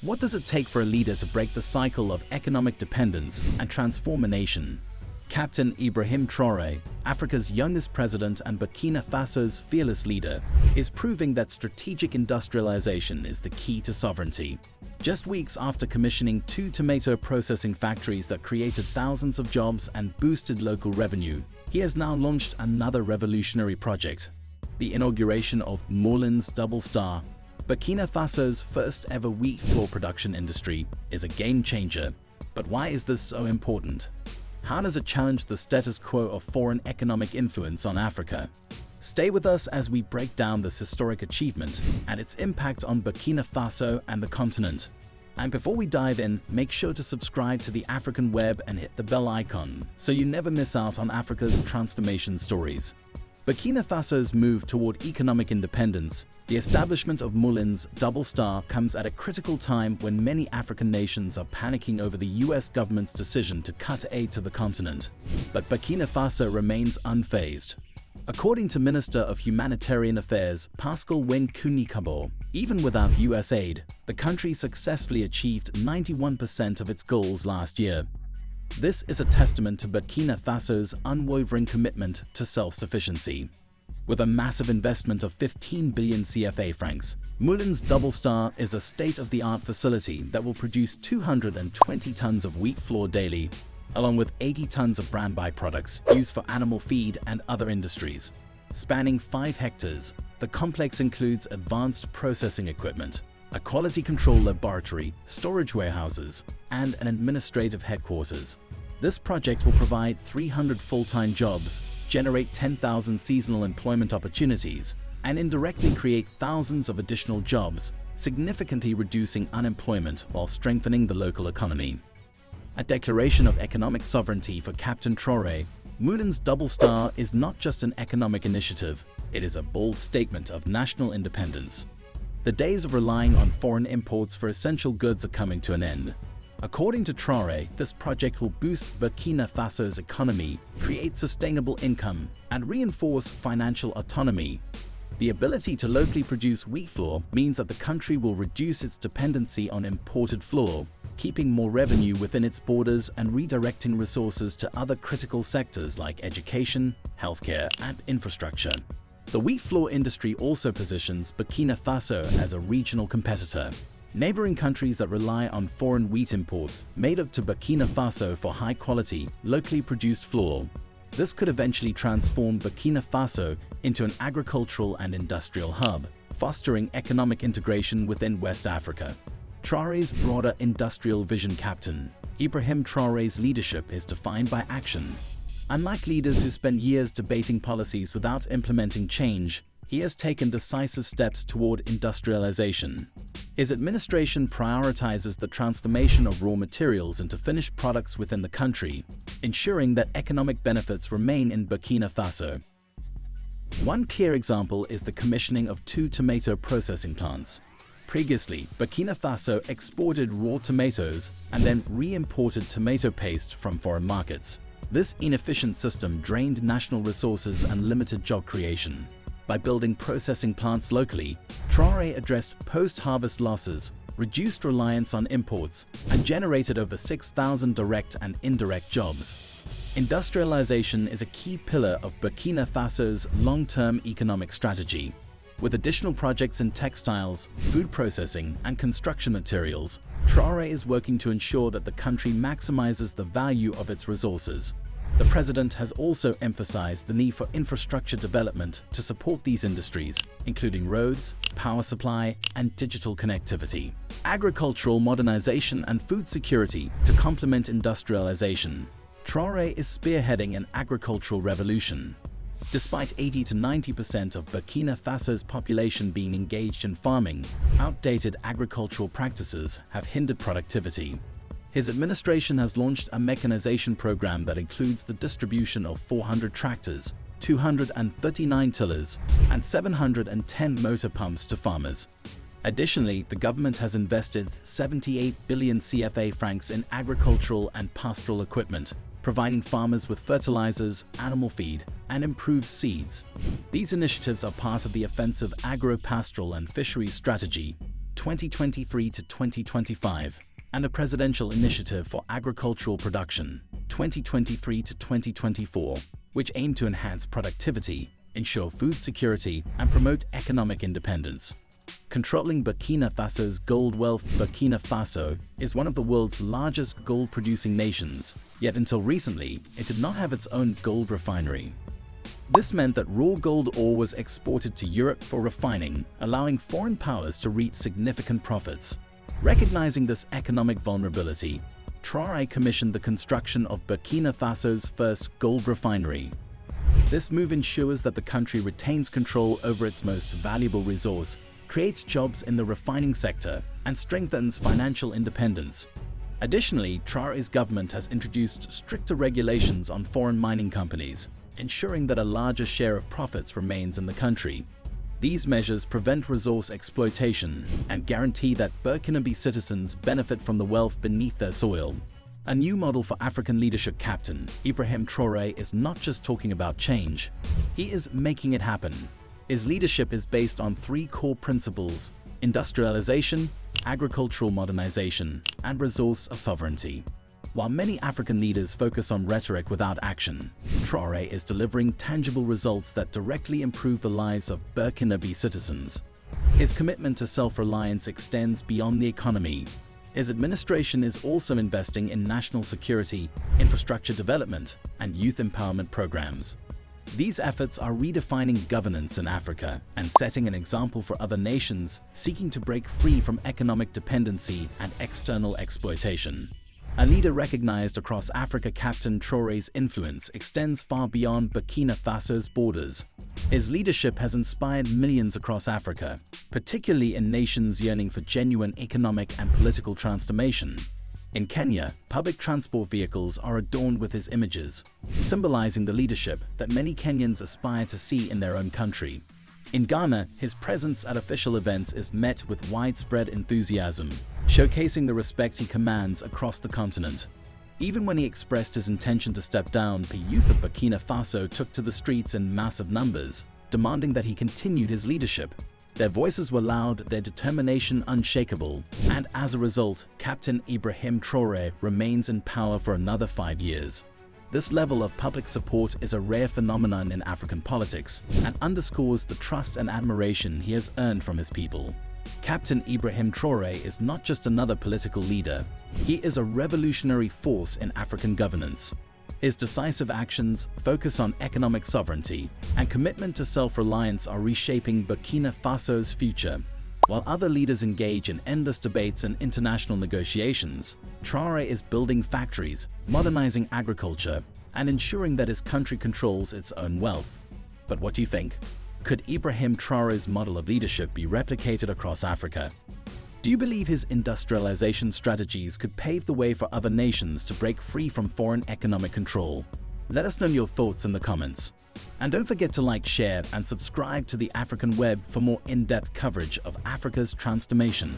What does it take for a leader to break the cycle of economic dependence and transform a nation? Captain Ibrahim Traoré, Africa's youngest president and Burkina Faso's fearless leader, is proving that strategic industrialization is the key to sovereignty. Just weeks after commissioning 2 tomato processing factories that created thousands of jobs and boosted local revenue, he has now launched another revolutionary project, the inauguration of Moulins Double Star. Burkina Faso's first ever wheat flour production industry is a game changer. But why is this so important? How does it challenge the status quo of foreign economic influence on Africa? Stay with us as we break down this historic achievement and its impact on Burkina Faso and the continent. And before we dive in, make sure to subscribe to the African Web and hit the bell icon so you never miss out on Africa's transformation stories. Burkina Faso's move toward economic independence, the establishment of Moulins Double Star, comes at a critical time when many African nations are panicking over the US government's decision to cut aid to the continent. But Burkina Faso remains unfazed. According to Minister of Humanitarian Affairs Pascal Wenkounikabo, even without US aid, the country successfully achieved 91% of its goals last year. This is a testament to Burkina Faso's unwavering commitment to self-sufficiency. With a massive investment of 15 billion CFA francs, Moulins Double Star is a state-of-the-art facility that will produce 220 tons of wheat flour daily, along with 80 tons of bran byproducts used for animal feed and other industries. Spanning 5 hectares, the complex includes advanced processing equipment, a quality control laboratory, storage warehouses, and an administrative headquarters. This project will provide 300 full-time jobs, generate 10,000 seasonal employment opportunities, and indirectly create thousands of additional jobs, significantly reducing unemployment while strengthening the local economy. A declaration of economic sovereignty for Captain Traoré, Moulins Double Star is not just an economic initiative, it is a bold statement of national independence. The days of relying on foreign imports for essential goods are coming to an end. According to Traoré, this project will boost Burkina Faso's economy, create sustainable income, and reinforce financial autonomy. The ability to locally produce wheat flour means that the country will reduce its dependency on imported flour, keeping more revenue within its borders and redirecting resources to other critical sectors like education, healthcare, and infrastructure. The wheat flour industry also positions Burkina Faso as a regional competitor. Neighboring countries that rely on foreign wheat imports may look to Burkina Faso for high-quality, locally produced flour. This could eventually transform Burkina Faso into an agricultural and industrial hub, fostering economic integration within West Africa. Traoré's broader industrial vision. Captain Ibrahim Traoré's leadership is defined by action. Unlike leaders who spend years debating policies without implementing change, he has taken decisive steps toward industrialization. His administration prioritizes the transformation of raw materials into finished products within the country, ensuring that economic benefits remain in Burkina Faso. One clear example is the commissioning of 2 tomato processing plants. Previously, Burkina Faso exported raw tomatoes and then re-imported tomato paste from foreign markets. This inefficient system drained national resources and limited job creation. By building processing plants locally, Traoré addressed post-harvest losses, reduced reliance on imports, and generated over 6,000 direct and indirect jobs. Industrialization is a key pillar of Burkina Faso's long-term economic strategy. With additional projects in textiles, food processing, and construction materials, Traoré is working to ensure that the country maximizes the value of its resources. The president has also emphasized the need for infrastructure development to support these industries, including roads, power supply, and digital connectivity. Agricultural modernization and food security to complement industrialization. Traoré is spearheading an agricultural revolution. Despite 80 to 90% of Burkina Faso's population being engaged in farming, outdated agricultural practices have hindered productivity. His administration has launched a mechanization program that includes the distribution of 400 tractors, 239 tillers, and 710 motor pumps to farmers. Additionally, the government has invested 78 billion CFA francs in agricultural and pastoral equipment, providing farmers with fertilizers, animal feed, and improved seeds. These initiatives are part of the offensive agro-pastoral and fisheries strategy, 2023 to 2025, and a Presidential Initiative for Agricultural Production, 2023 to 2024, which aim to enhance productivity, ensure food security, and promote economic independence. Controlling Burkina Faso's gold wealth. Burkina Faso is one of the world's largest gold-producing nations, yet until recently, it did not have its own gold refinery. This meant that raw gold ore was exported to Europe for refining, allowing foreign powers to reap significant profits. Recognizing this economic vulnerability, Traoré commissioned the construction of Burkina Faso's first gold refinery. This move ensures that the country retains control over its most valuable resource, creates jobs in the refining sector, and strengthens financial independence. Additionally, Traoré's government has introduced stricter regulations on foreign mining companies, ensuring that a larger share of profits remains in the country. These measures prevent resource exploitation and guarantee that Burkinabe citizens benefit from the wealth beneath their soil. A new model for African leadership. Captain Ibrahim Traoré is not just talking about change, he is making it happen. His leadership is based on three core principles: industrialization, agricultural modernization, and resource sovereignty. While many African leaders focus on rhetoric without action, Traoré is delivering tangible results that directly improve the lives of Burkinabe citizens. His commitment to self-reliance extends beyond the economy. His administration is also investing in national security, infrastructure development, and youth empowerment programs. These efforts are redefining governance in Africa and setting an example for other nations seeking to break free from economic dependency and external exploitation. A leader recognized across Africa, Captain Traoré's influence extends far beyond Burkina Faso's borders. His leadership has inspired millions across Africa, particularly in nations yearning for genuine economic and political transformation. In Kenya, public transport vehicles are adorned with his images, symbolizing the leadership that many Kenyans aspire to see in their own country. In Ghana, his presence at official events is met with widespread enthusiasm, showcasing the respect he commands across the continent. Even when he expressed his intention to step down, the youth of Burkina Faso took to the streets in massive numbers, demanding that he continued his leadership. Their voices were loud, their determination unshakable, and as a result, Captain Ibrahim Traoré remains in power for another 5 years. This level of public support is a rare phenomenon in African politics and underscores the trust and admiration he has earned from his people. Captain Ibrahim Traoré is not just another political leader, he is a revolutionary force in African governance. His decisive actions, focus on economic sovereignty, and commitment to self-reliance are reshaping Burkina Faso's future. While other leaders engage in endless debates and international negotiations, Traoré is building factories, modernizing agriculture, and ensuring that his country controls its own wealth. But what do you think? Could Ibrahim Traoré's model of leadership be replicated across Africa? Do you believe his industrialization strategies could pave the way for other nations to break free from foreign economic control? Let us know your thoughts in the comments. And don't forget to like, share, and subscribe to the African Web for more in-depth coverage of Africa's transformation.